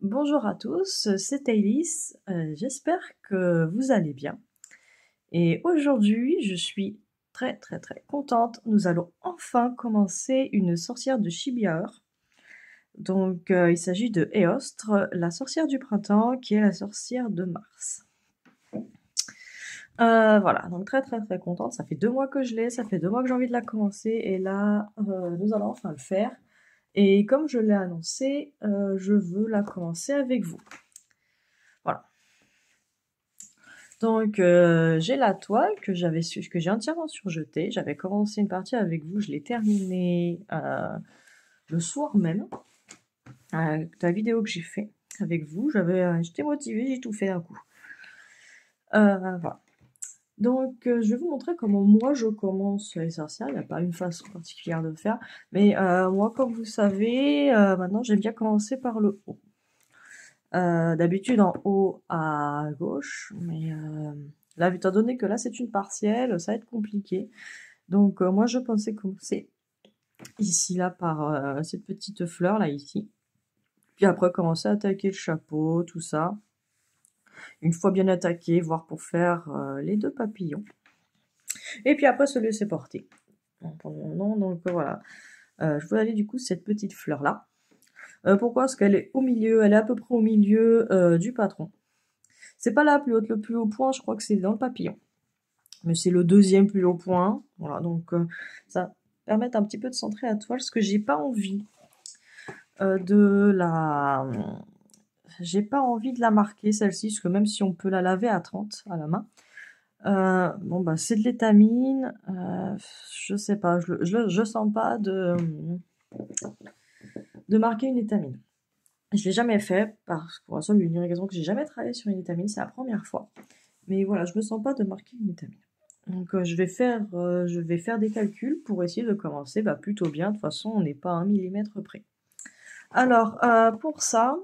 Bonjour à tous, c'est Thaïlis, j'espère que vous allez bien. Et aujourd'hui, je suis très contente. Nous allons enfin commencer une sorcière de Chibiaur. Donc, il s'agit de Eostre, la sorcière du printemps, qui est la sorcière de Mars. Voilà, donc très contente. Ça fait 2 mois que je l'ai, ça fait 2 mois que j'ai envie de la commencer, et là, nous allons enfin le faire. Et comme je l'ai annoncé, je veux la commencer avec vous. Voilà. Donc j'ai la toile que j'ai entièrement surjetée. J'avais commencé une partie avec vous, je l'ai terminée le soir même. La vidéo que j'ai fait avec vous, j'étais motivée, j'ai tout fait d'un coup. Voilà. Donc je vais vous montrer comment moi je commence les sorcières. Il n'y a pas une façon particulière de faire, mais moi, comme vous savez, maintenant j'aime bien commencer par le haut. D'habitude en haut à gauche, mais là, étant donné que là c'est une partielle, ça va être compliqué. Donc moi je pensais commencer ici là par cette petite fleur là ici. Puis après commencer à attaquer le chapeau, tout ça. Une fois bien attaqué, voir pour faire les 2 papillons. Et puis après se laisser porter. Donc voilà. Je voulais aller du coup cette petite fleur là. Pourquoi? Parce qu'elle est au milieu, elle est à peu près au milieu du patron. C'est pas la plus haute, le plus haut point, je crois que c'est dans le papillon. Mais c'est le deuxième plus haut point. Voilà, donc ça permet un petit peu de centrer la toile, parce que j'ai pas envie j'ai pas envie de la marquer, celle-ci, parce que même si on peut la laver à 30 à la main, bon bah c'est de l'étamine, je sais pas, je sens pas de marquer une étamine. Je l'ai jamais fait, parce que pour la seule et unique raison que j'ai jamais travaillé sur une étamine, c'est la première fois. Mais voilà, je me sens pas de marquer une étamine. Donc je vais faire des calculs pour essayer de commencer plutôt bien. De toute façon, on n'est pas à 1 millimètre près. Alors, pour ça,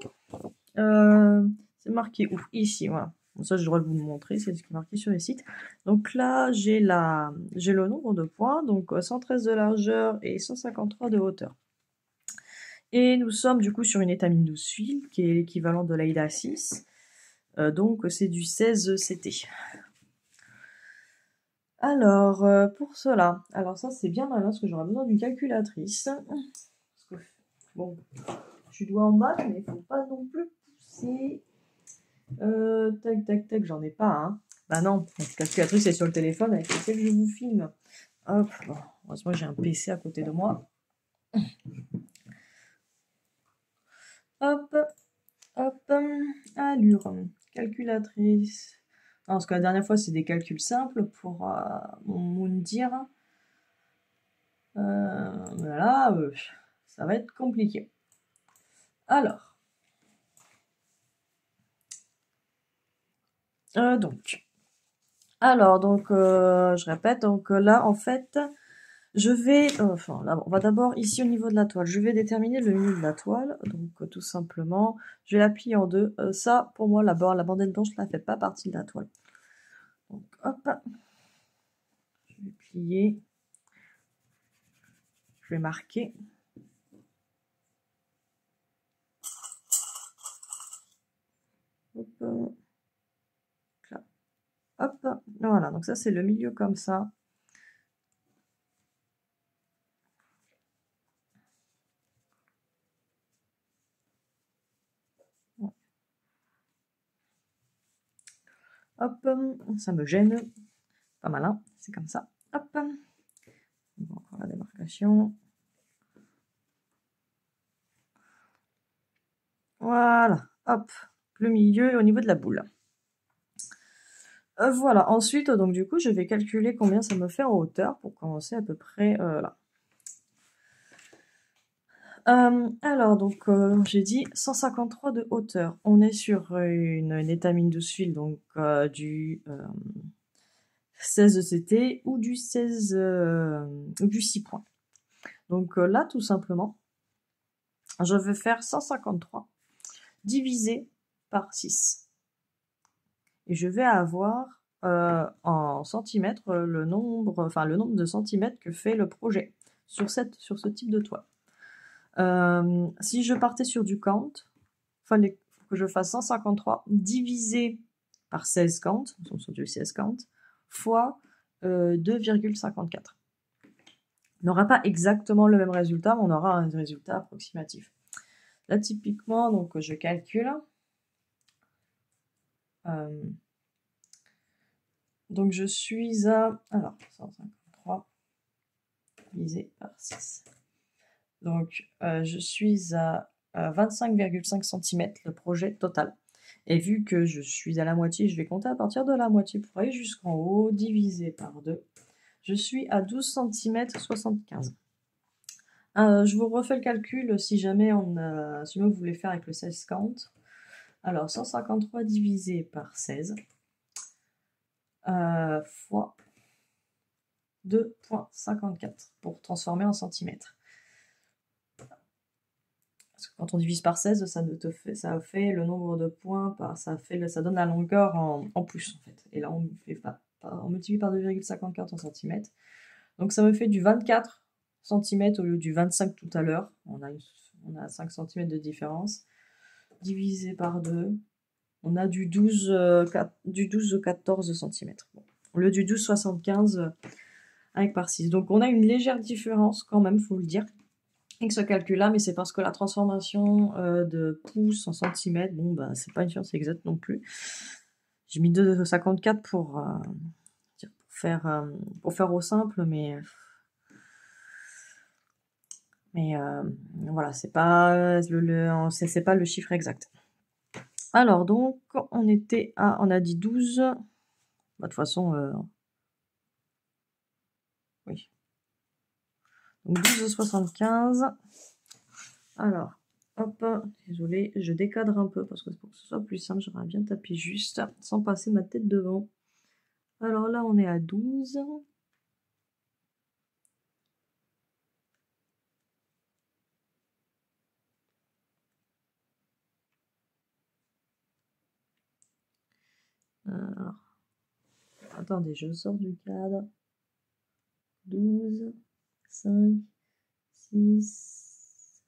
c'est marqué où? Ici, voilà. Bon, ça, j'ai le droit de vous le montrer, c'est ce qui est marqué sur les sites. Donc là, j'ai le nombre de points, donc 113 de largeur et 153 de hauteur. Et nous sommes du coup sur une étamine 12 fils, qui est l'équivalent de l'AIDA 6. Donc c'est du 16 CT. Alors, pour cela, alors ça c'est bien malin parce que j'aurai besoin d'une calculatrice. Parce que, bon, je suis doigt en bas, mais il faut pas non plus pousser. Tac, j'en ai pas, hein. Bah non, la calculatrice est sur le téléphone avec lequel je vous filme. Hop, bon, heureusement j'ai un PC à côté de moi. Hop, hop, allure, calculatrice. Non, parce que la dernière fois c'est des calculs simples pour mon Moundir. Voilà, ça va être compliqué. Alors, je répète, donc là, en fait, je vais, enfin, là, on va d'abord, ici, au niveau de la toile, je vais déterminer le milieu de la toile, donc tout simplement, je vais la plier en deux. Ça, pour moi, la bandette blanche, là, fait pas partie de la toile. Donc, hop, je vais plier, je vais marquer. Hop, là. Hop, voilà, donc ça, c'est le milieu comme ça. Hop, ça me gêne. Pas malin, c'est comme ça. Hop. Encore la démarcation. Voilà, hop, le milieu au niveau de la boule. Voilà, ensuite, donc du coup, je vais calculer combien ça me fait en hauteur pour commencer à peu près là. Alors, donc, j'ai dit 153 de hauteur. On est sur une étamine 12 fils, donc du 16 CT ou du 16 ou du 6 points. Donc là, tout simplement, je vais faire 153 divisé par 6. Et je vais avoir en centimètres le nombre de centimètres que fait le projet sur ce type de toile. Si je partais sur du count, que je fasse 153 divisé par 16 count, on sur du 16 count, fois 2,54. On n'aura pas exactement le même résultat, mais on aura un résultat approximatif. Là, typiquement, donc je calcule. Donc je suis à... Alors, 153 divisé par 6. Donc je suis à 25,5 cm le projet total. Et vu que je suis à la moitié, je vais compter à partir de la moitié pour aller jusqu'en haut, divisé par 2. Je suis à 12 cm 75. Je vous refais le calcul si jamais si vous voulez faire avec le 16 count. Alors 153 divisé par 16 fois 2,54 pour transformer en centimètres. Parce que quand on divise par 16, ça fait le nombre de points, ça donne la longueur en plus en fait. Et là on multiplie par 2,54 en centimètres. Donc ça me fait du 24 cm au lieu du 25 tout à l'heure. On a 5 cm de différence. Divisé par 2, on a du 12,14 cm. Bon, au lieu du 12,75 avec par 6. Donc on a une légère différence quand même, faut le dire, avec ce calcul-là, mais c'est parce que la transformation de pouces en centimètres, bon bah c'est pas une science exacte non plus. J'ai mis 2,54 pour faire au simple, mais voilà, c'est pas le chiffre exact. Alors donc on a dit 12. Bah, de toute façon, oui. Donc 12,75. Alors, hop, désolé, je décadre un peu parce que pour que ce soit plus simple, j'aurais bien tapé juste sans passer ma tête devant. Alors là, on est à 12. Alors, attendez, je sors du cadre. 12, 5, 6.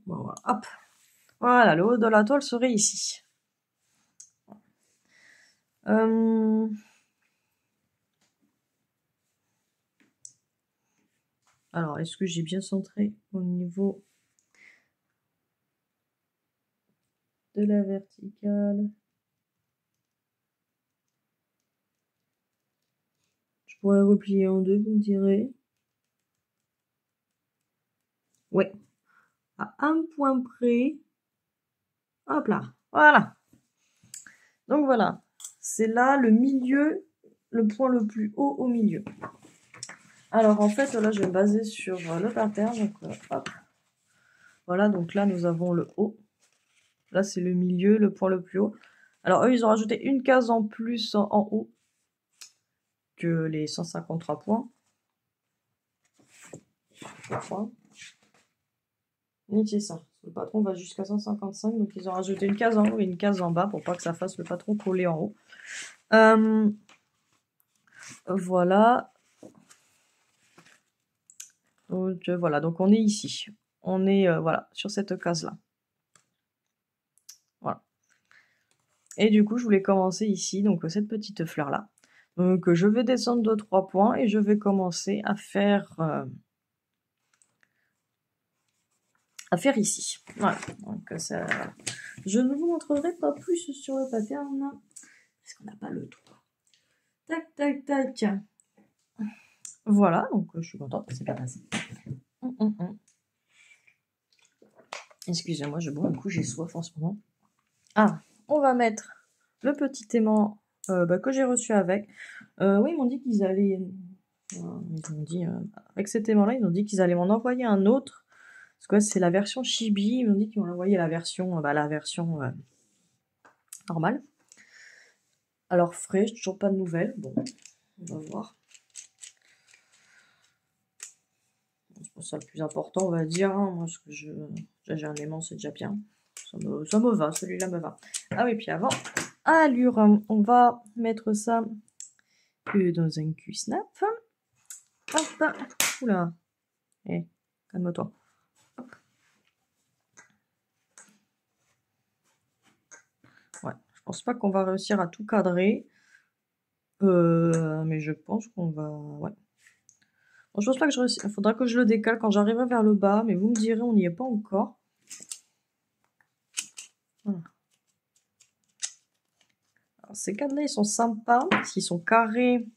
Bon, voilà, hop. Voilà, le haut de la toile serait ici. Alors, est-ce que j'ai bien centré au niveau de la verticale? Je pourrais replier en deux, vous me direz. Ouais. À un point près. Hop là. Voilà. Donc voilà. C'est là le milieu, le point le plus haut au milieu. Alors en fait, là, je vais me baser sur le pattern. Donc, hop. Voilà, donc là, nous avons le haut. Là, c'est le milieu, le point le plus haut. Alors eux, ils ont rajouté une case en plus en haut que les 153 points. C'est ça. Le patron va jusqu'à 155, donc ils ont rajouté une case en haut et une case en bas pour pas que ça fasse le patron coller en haut. Voilà. Donc voilà, donc on est ici. On est voilà, sur cette case-là. Voilà. Et du coup, je voulais commencer ici, donc cette petite fleur-là. Donc je vais descendre de 3 points et je vais commencer à faire ici. Voilà. Donc ça, je ne vous montrerai pas plus sur le pattern parce qu'on n'a pas le temps. Tac, tac, tac. Voilà, donc je suis contente, c'est bien passé. Excusez-moi, je bois un coup, j'ai soif en ce moment. Ah, on va mettre le petit aimant que j'ai reçu avec. Oui, ils m'ont dit qu'ils allaient... avec cet aimant-là, ils ont dit qu'ils allaient m'en envoyer un autre. Parce que c'est la version Chibi. Ils m'ont dit qu'ils m'ont envoyé la version normale. Alors frais, toujours pas de nouvelles. Bon, on va voir. C'est ça le plus important, on va dire. Hein. Moi, ce que j'ai un aimant, c'est déjà bien. Ça me va, celui-là me va. Ah oui, puis avant, allure, on va mettre ça dans un Q-snap. Hop, oula. Calme-toi. pense pas qu'on va réussir à tout cadrer. Mais je pense qu'on va... Ouais. Bon, je pense pas que je réussisse. Il faudra que je le décale quand j'arriverai vers le bas, mais vous me direz, on n'y est pas encore. Voilà. Alors, ces cadres-là, ils sont sympas, parce qu'ils sont carrés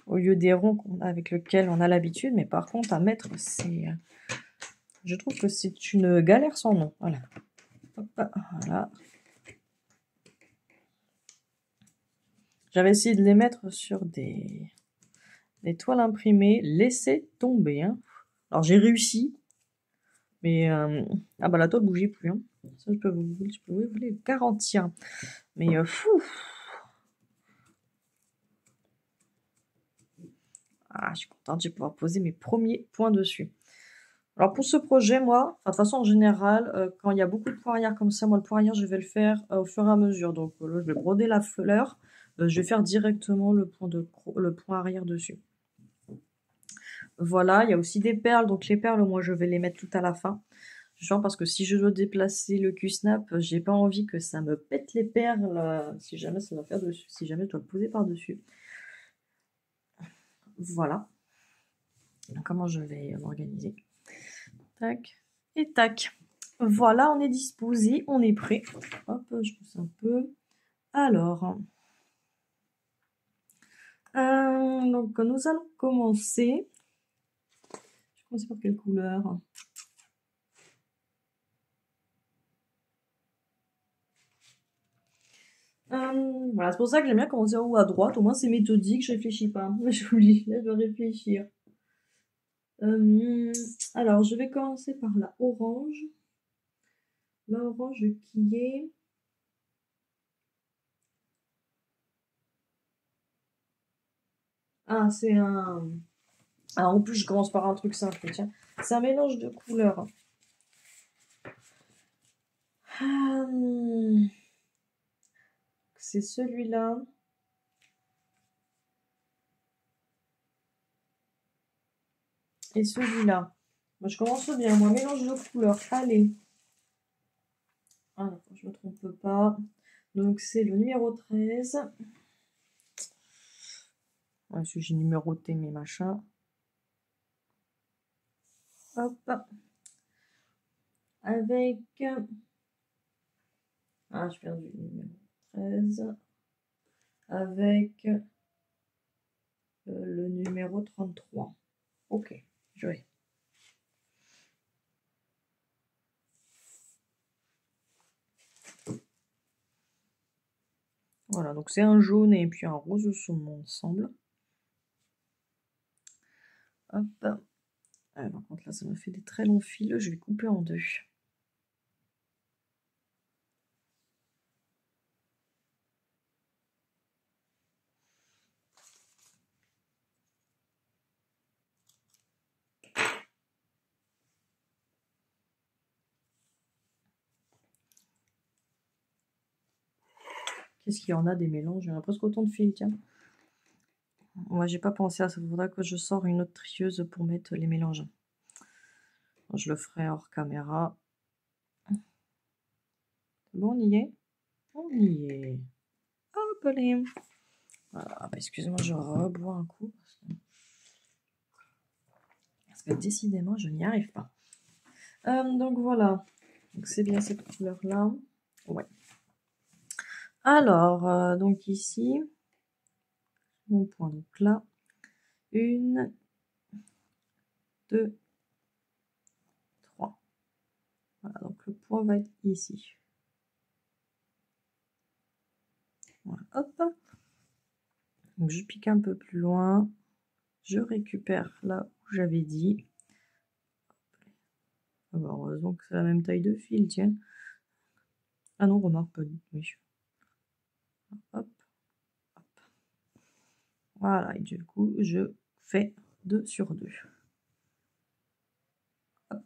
au lieu des ronds avec lesquels on a l'habitude, mais par contre, à mettre, c'est... Je trouve que c'est une galère sans nom. Voilà. Hop, voilà. J'avais essayé de les mettre sur des toiles imprimées. Laissez tomber. Hein. Alors, j'ai réussi. Mais... Ah bah, la toile ne bougeait plus. Hein. Ça, je peux vous le garantir. Mais fou. Ah, je suis contente, je vais pouvoir poser mes premiers points dessus. Alors pour ce projet, moi, de toute façon en général, quand il y a beaucoup de points arrière comme ça, moi le point arrière, je vais le faire au fur et à mesure. Donc là, je vais broder la fleur, je vais faire directement le point arrière dessus. Voilà, il y a aussi des perles, donc les perles, moi je vais les mettre tout à la fin. Genre parce que si je dois déplacer le Q-snap, j'ai pas envie que ça me pète les perles si jamais ça va faire dessus, si jamais je dois le poser par-dessus. Voilà. Comment je vais m'organiser. Tac et tac. Voilà, on est disposé, on est prêt. Hop, je pousse un peu. Alors, donc nous allons commencer. Je vais commencer par quelle couleur? Voilà, c'est pour ça que j'aime bien commencer en haut à droite. Au moins, c'est méthodique, je réfléchis pas. Je vous dis, là, je dois réfléchir. Alors, je vais commencer par la orange. La orange qui est... Ah, c'est un... Ah, en plus, je commence par un truc simple, tiens. C'est un mélange de couleurs. C'est celui-là. Et celui-là. Moi, je commence bien. Moi, mélange de couleurs. Allez. Ah, je me trompe pas. Donc, c'est le numéro 13. Ouais, j'ai numéroté mes machins. Hop. Avec... Ah, j'ai perdu le numéro 13. Avec le numéro 33. Ok, je vais. Voilà, donc c'est un jaune et puis un rose saumon ensemble. Hop. Ah, par contre, là, ça me fait des très longs fils. Je vais couper en deux. Qu'est-ce qu'il y en a des mélanges? Il y en a presque autant de fils, tiens. Moi, j'ai pas pensé à ça. Il faudra que je sors une autre trieuse pour mettre les mélanges. Je le ferai hors caméra. Bon, on y est? On y est. Hop, allez. Voilà. Excusez-moi, je rebois un coup. Parce que décidément, je n'y arrive pas. Donc voilà. Donc c'est bien cette couleur-là. Ouais. Alors, donc ici, mon point. Donc là, 1, 2, 3. Voilà, donc le point va être ici. Voilà, hop. Donc je pique un peu plus loin. Je récupère là où j'avais dit. Ah bah heureusement que c'est la même taille de fil, tiens. Ah non, remarque pas. Oui. Hop, hop. Voilà, et du coup, je fais 2 sur 2. Hop.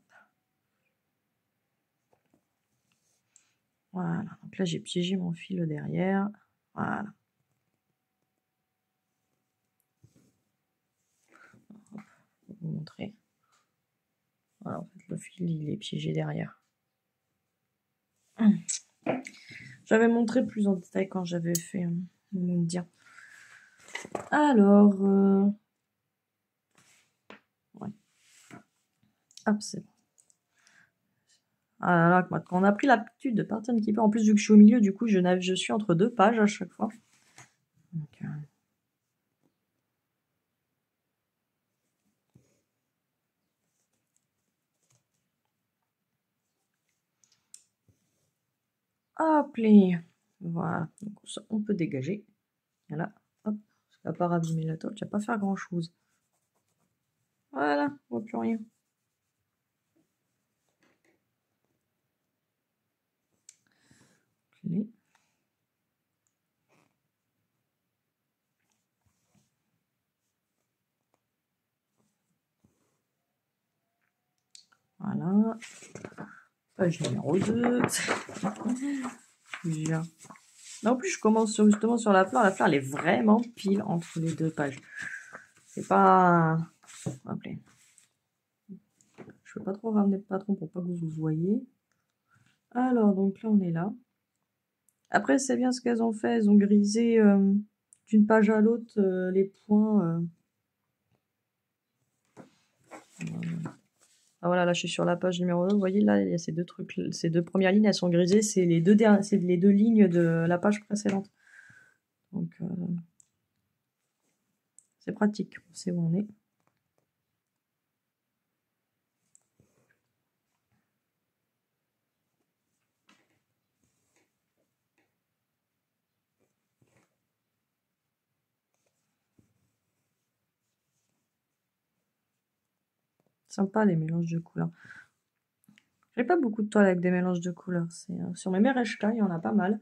Voilà, donc là j'ai piégé mon fil derrière. Voilà. Hop, je vais vous montrer. Voilà, en fait, le fil il est piégé derrière. J'avais montré plus en détail quand j'avais fait mon dire. Alors, ouais. Hop, c'est bon. Ah là là, quand on a pris l'habitude de partir un petit peu, en plus vu que je suis au milieu, du coup, je suis entre deux pages à chaque fois. Donc, hop, les... Voilà, donc ça, on peut dégager. Et là, hop, ça va pas abîmer la toile, tu vas pas faire grand chose. Voilà, on voit plus rien. Clé. Voilà. Page numéro 2. Bien. En plus, je commence justement sur la fleur. La fleur, elle est vraiment pile entre les deux pages. C'est pas... Appelez. Je peux pas trop ramener le patron pour pas que vous voyez. Alors, donc là, on est là. Après, c'est bien ce qu'elles ont fait. Elles ont grisé d'une page à l'autre les points. Ah voilà, là, je suis sur la page numéro 2. Vous voyez, là, il y a ces deux trucs. Ces deux premières lignes, elles sont grisées. C'est les deux lignes de la page précédente. Donc, c'est pratique. On sait où on est. Sympa les mélanges de couleurs. J'ai pas beaucoup de toiles avec des mélanges de couleurs. Sur mes Mereshka, il y en a pas mal.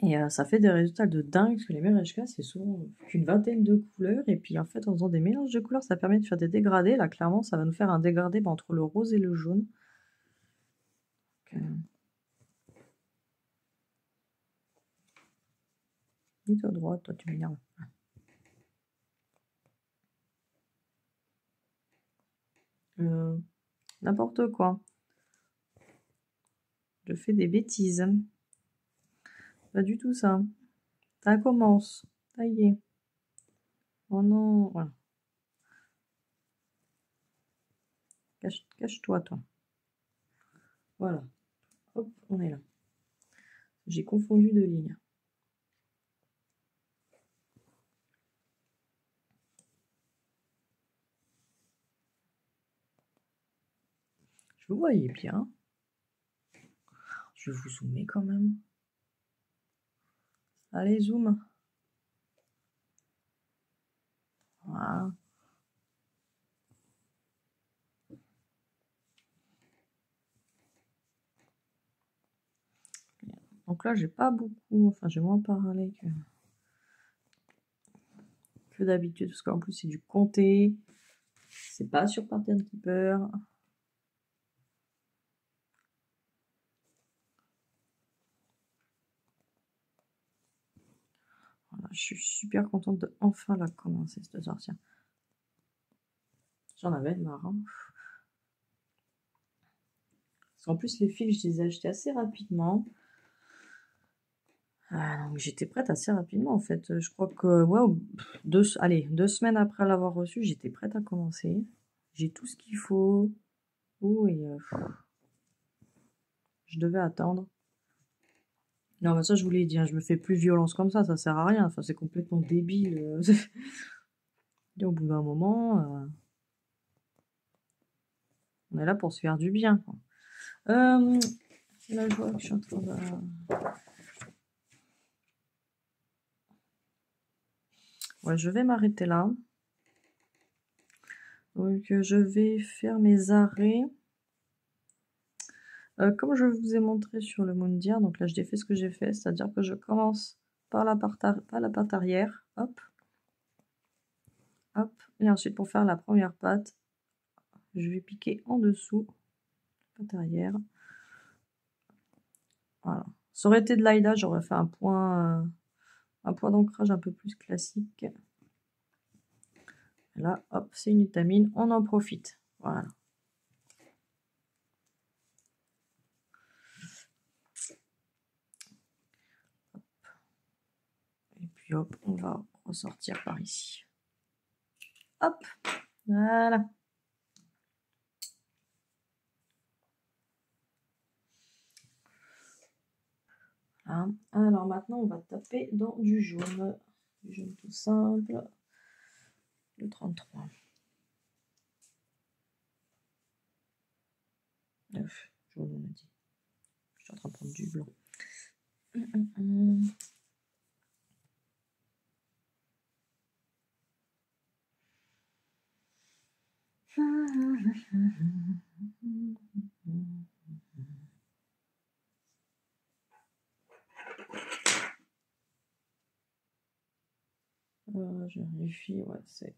Et ça fait des résultats de dingue, parce que les Mereshka, c'est souvent qu'une vingtaine de couleurs. Et puis en fait, en faisant des mélanges de couleurs, ça permet de faire des dégradés. Là, clairement, ça va nous faire un dégradé entre le rose et le jaune. Ni toi droite, toi tu m'énerves. N'importe quoi. Je fais des bêtises. Pas du tout ça. Ça commence. Ça y est. Oh non, voilà. Cache-toi, toi. Voilà. Hop, on est là. J'ai confondu deux lignes. Je vous voyais bien. Je vais vous zoomer quand même. Allez, zoom. Voilà. Donc là, j'ai pas beaucoup, enfin j'ai moins parlé que d'habitude, parce qu'en plus c'est du comté, c'est pas sur Pattern Keeper. Voilà, je suis super contente de enfin la commencer cette sortir. J'en avais marre. Hein. Parce qu'en plus les fils, je les ai achetés assez rapidement. Donc j'étais prête assez rapidement en fait. Je crois que ouais, deux semaines après l'avoir reçu, j'étais prête à commencer. J'ai tout ce qu'il faut. Oh, et je devais attendre. Non, bah ça je vous l'ai dit, hein, je me fais plus violence comme ça sert à rien. Enfin, c'est complètement débile. Et au bout d'un moment, on est là pour se faire du bien. Quoi. Là, je vois que je suis en train de... Ouais, je vais m'arrêter là. Donc, je vais faire mes arrêts. Comme je vous ai montré sur le Moundir, donc là, je défais ce que j'ai fait, c'est-à-dire que je commence par la patte arrière, hop, hop, et ensuite pour faire la première patte, je vais piquer en dessous, patte arrière, voilà. Ça aurait été de l'Aïda, j'aurais fait un point d'ancrage un peu plus classique. Là, hop, c'est une étamine, on en profite, voilà. puis hop, on va ressortir par ici. Hop, voilà. Hein. Alors maintenant, on va taper dans du jaune. Du jaune tout simple. Le 33. 9. Jaune, on a dit. Je suis en train de prendre du blanc. Je vérifie, ouais, c'est...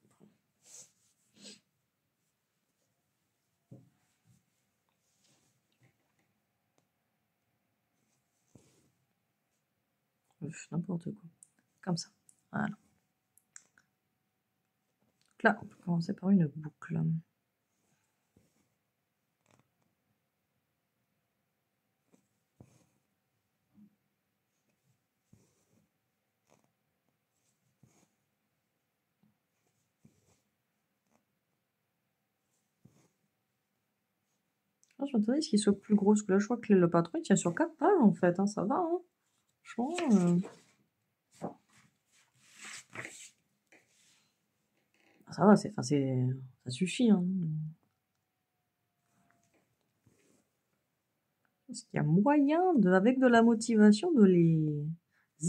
N'importe quoi. Comme ça. Voilà. Donc là, on peut commencer par une boucle. Je m'attendais à ce qu'il soit plus gros, parce que là, je vois que le patron, il tient sur 4 pages, en fait. Hein, ça va, hein. Franchement... Ça va, ça suffit. Hein. Est-ce qu'il y a moyen, avec de la motivation, de les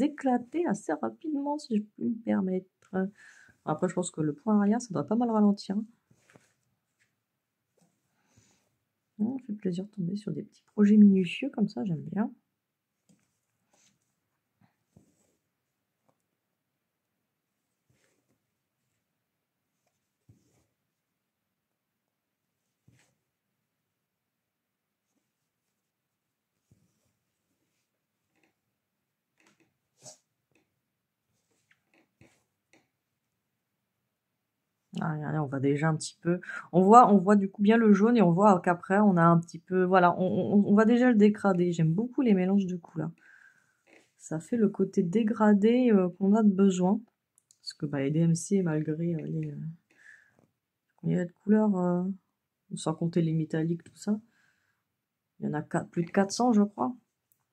éclater assez rapidement, si je peux me permettre. Après, je pense que le point arrière, ça doit pas mal ralentir. Ça fait plaisir de tomber sur des petits projets minutieux comme ça, j'aime bien. Ah, regardez, on voit déjà un petit peu. On voit du coup bien le jaune et on voit qu'après on a un petit peu. Voilà, on voit déjà le dégradé. J'aime beaucoup les mélanges de couleurs. Ça fait le côté dégradé qu'on a de besoin. Parce que les DMC, malgré les combien de couleurs, sans compter les métalliques, tout ça, il y en a plus de 400, je crois.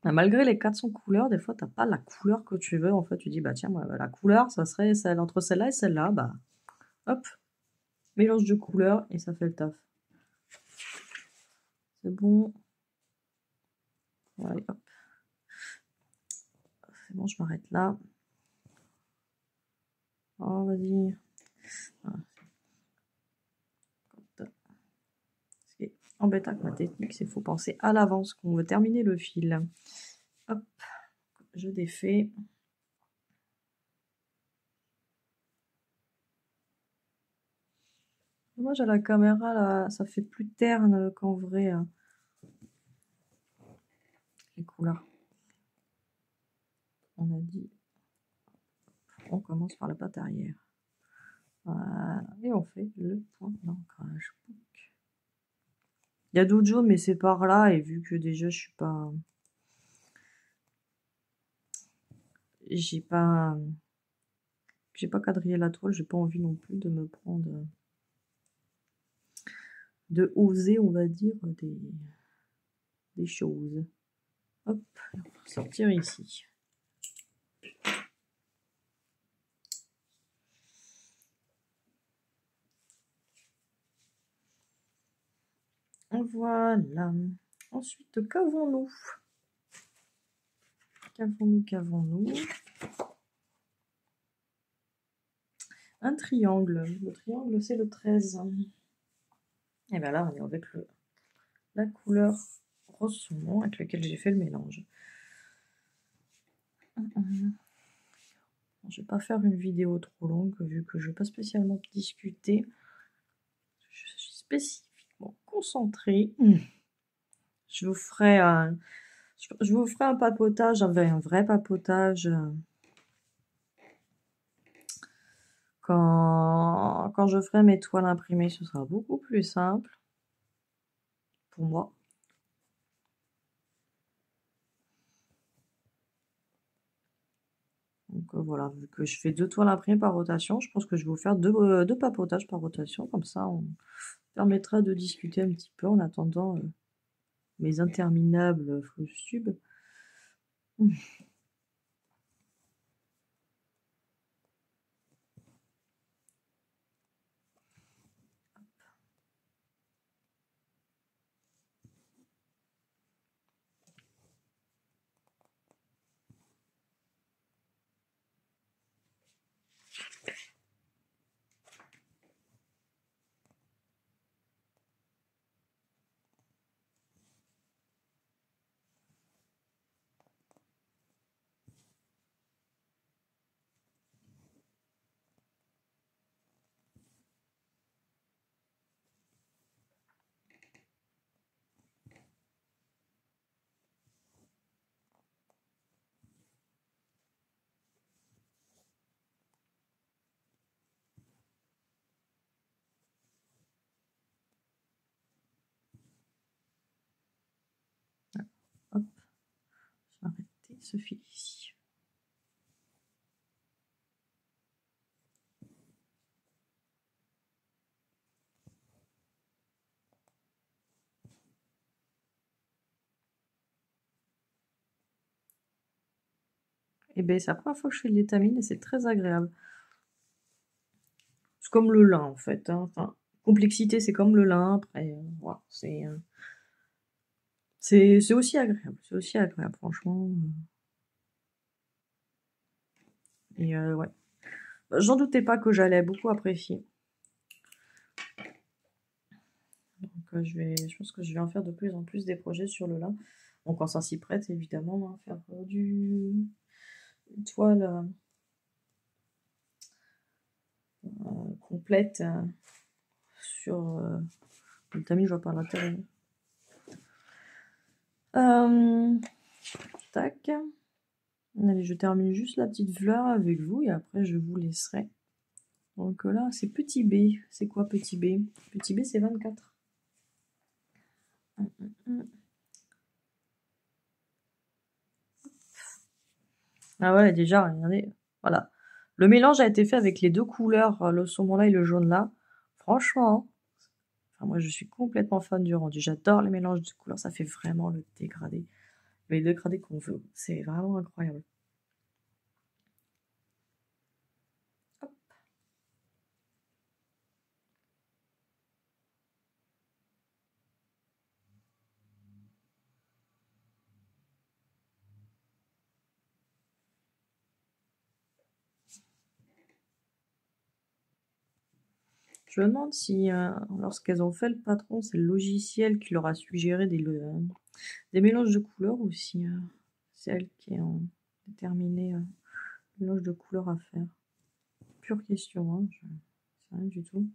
Et malgré les 400 couleurs, des fois, t'as pas la couleur que tu veux. En fait, tu dis, bah tiens, la couleur, ça serait celle entre celle-là et celle-là. Bah, hop, mélange de couleurs et ça fait le taf. C'est bon. Voilà, hop. C'est bon, je m'arrête là. Oh, vas-y. Voilà. Ce qui est embêtant avec ma technique, c'est qu'il faut penser à l'avance qu'on veut terminer le fil. Hop, je défais. Moi, j'ai la caméra, là, ça fait plus terne qu'en vrai. Hein. Les couleurs. On a dit. On commence par la patte arrière. Voilà. Et on fait le point d'ancrage. Il y a d'autres jaunes, mais c'est par là. Et vu que déjà, je suis pas... J'ai pas quadrillé la toile. J'ai pas envie non plus de me prendre... De oser, on va dire, des choses. Hop, on va sortir ici. Voilà. Ensuite, qu'avons-nous? Qu'avons-nous? Un triangle. Le triangle, c'est le 13. Et bien là, on est avec la couleur rose saumon avec laquelle j'ai fait le mélange. Je vais pas faire une vidéo trop longue vu que je ne vais pas spécialement discuter. Je suis spécifiquement concentrée. Je vous ferai un papotage, un vrai papotage quand je ferai mes toiles imprimées. Ce sera beaucoup plus simple pour moi. Donc voilà, vu que je fais 2 toiles imprimées par rotation, je pense que je vais vous faire deux papotages par rotation, comme ça on permettra de discuter un petit peu en attendant mes interminables fausses tubes. Hop, je vais arrêter ce fil ici. Et ben c'est la première fois que je fais de l'étamine et c'est très agréable. C'est comme le lin en fait, hein. Enfin, complexité c'est comme le lin, après voilà, c'est aussi agréable, franchement. Et ouais. J'en doutais pas que j'allais beaucoup apprécier. Donc je pense que je vais en faire de plus en plus des projets sur le lin. Donc quand ça s'y prête, évidemment, hein, faire une toile complète sur le tamis, je vois par l'intérieur. Tac. Allez, je termine juste la petite fleur avec vous et après je vous laisserai. Donc là, c'est petit B. C'est quoi petit B? Petit B, c'est 24. Ah ouais, déjà, regardez. Voilà. Le mélange a été fait avec les deux couleurs, le saumon là et le jaune là. Franchement, enfin, moi je suis complètement fan du rendu. J'adore les mélanges de couleurs. Ça fait vraiment le dégradé. Le dégradé qu'on veut. C'est vraiment incroyable. Hop. Je me demande si, lorsqu'elles ont fait le patron, c'est le logiciel qui leur a suggéré des mélanges de couleurs ou si c'est elles qui ont déterminé le mélange de couleurs à faire. Pure question, hein, je sais rien du tout.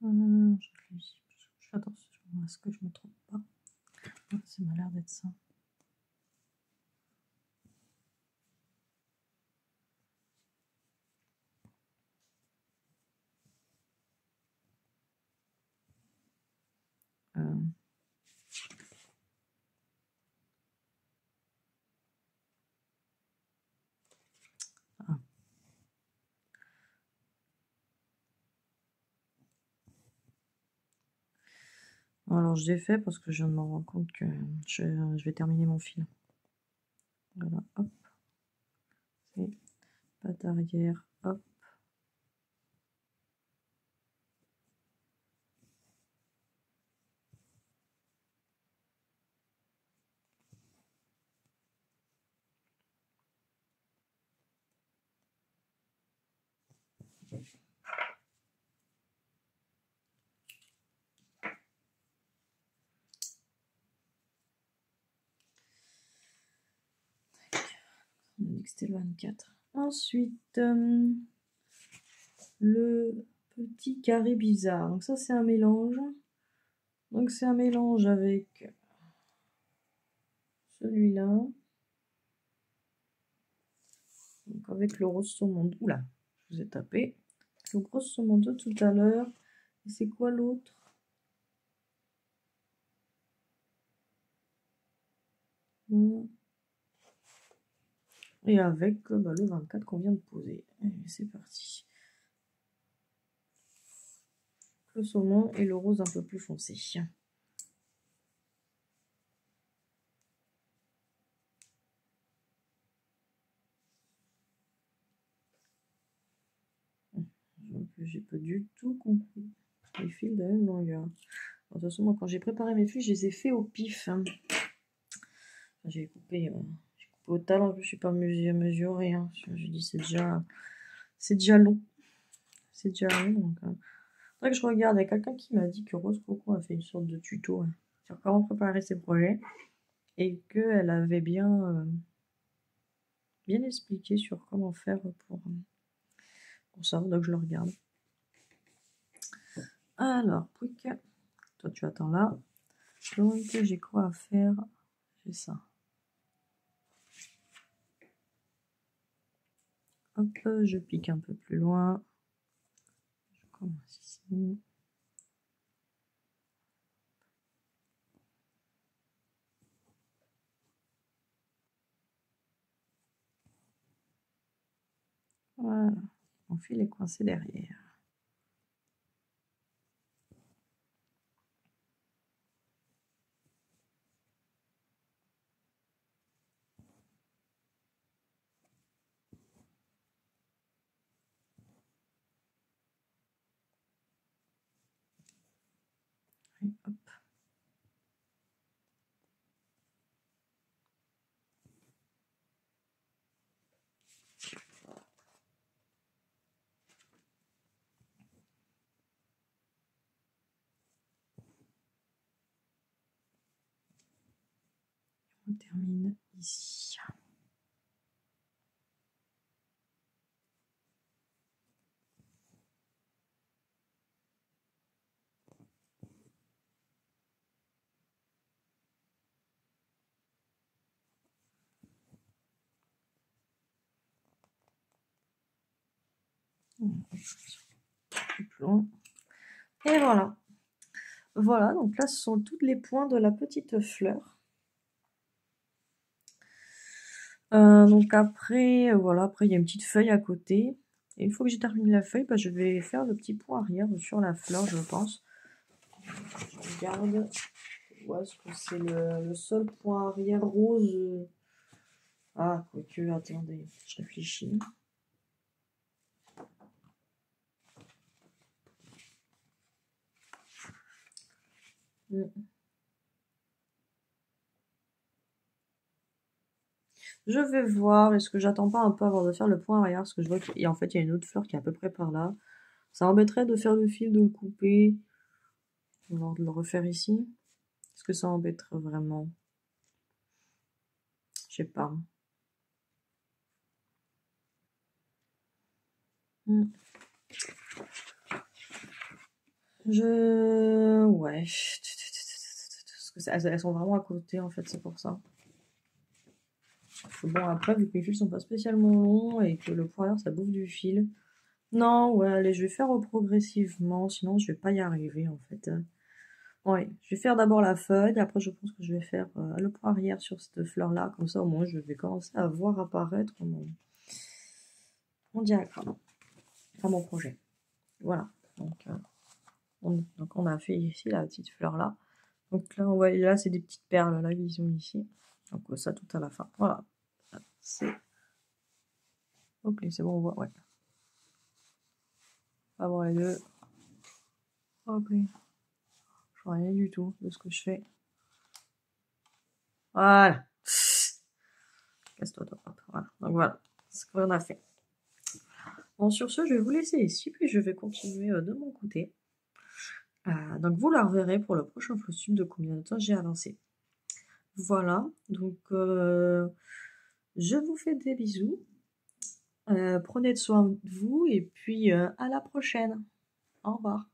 Je fais attention à ce que je me trompe pas. Ça m'a l'air d'être ça. Ah. Alors je l'ai fait parce que je viens de me rendre compte que je vais terminer mon fil. Voilà, hop. C'est patte arrière, hop. que c'était le 24. Ensuite, le petit carré bizarre. Donc ça, c'est un mélange. Donc c'est un mélange avec celui-là. Donc avec le rose saumon. Oula, je vous ai tapé. Le rose saumon de tout à l'heure. Et c'est quoi l'autre? Et avec le 24 qu'on vient de poser. C'est parti. Le saumon et le rose un peu plus foncé. J'ai pas du tout compris les fils de la même longueur. De toute façon, moi, quand j'ai préparé mes fils, je les ai fait au pif. Hein. J'ai coupé au talent, je ne suis pas mesuré. Hein. J'ai dit c'est déjà long. C'est déjà long. Donc, faudrait que je regarde. Il y a quelqu'un qui m'a dit que Rose Coco a fait une sorte de tuto hein, sur comment préparer ses projets et qu'elle avait bien expliqué sur comment faire pour ça. Donc je le regarde. Alors, Pouic, toi tu attends là. Donc j'ai quoi à faire? J'ai ça. Hop, je pique un peu plus loin. Je commence ici. Voilà, mon fil est coincé derrière. Et hop. On termine ici. Et voilà. Voilà, donc là, ce sont tous les points de la petite fleur. Donc après, voilà, après il y a une petite feuille à côté. Et une fois que j'ai terminé la feuille, je vais faire le petit point arrière sur la fleur, je pense. Je regarde. Ouais, est-ce que c'est le seul point arrière rose? Ah, quoique, attendez, je réfléchis. Je vais voir, est-ce que j'attends pas un peu avant de faire le point arrière, parce que je vois qu'en fait il y a une autre fleur qui est à peu près par là. Ça embêterait de faire le fil, de le couper, de le refaire ici. Est-ce que ça embêterait vraiment? Je sais pas. Ouais. Parce que elles sont vraiment à côté, en fait, c'est pour ça. Bon, après, vu que mes fils sont pas spécialement longs et que le poignard, ça bouffe du fil. Non, ouais, allez, je vais faire progressivement, sinon je vais pas y arriver, en fait. Ouais, je vais faire d'abord la feuille, après je pense que je vais faire le point arrière sur cette fleur-là, comme ça au moins je vais commencer à voir apparaître mon diagramme, enfin mon projet. Voilà, donc on a fait ici la petite fleur-là. Donc là, on voit, là c'est des petites perles là qui sont ici. Donc ça tout à la fin. Voilà, c'est... Ok, c'est bon, on voit, ouais. On va voir les deux. Ok, je vois rien du tout de ce que je fais. Voilà. Casse-toi, toi. Voilà. Donc voilà, c'est ce qu'on a fait. Bon, sur ce, je vais vous laisser ici, puis je vais continuer de mon côté. Donc vous la reverrez pour le prochain flowsub de combien de temps j'ai avancé. Voilà, donc Je vous fais des bisous. Prenez soin de vous et puis à la prochaine. Au revoir.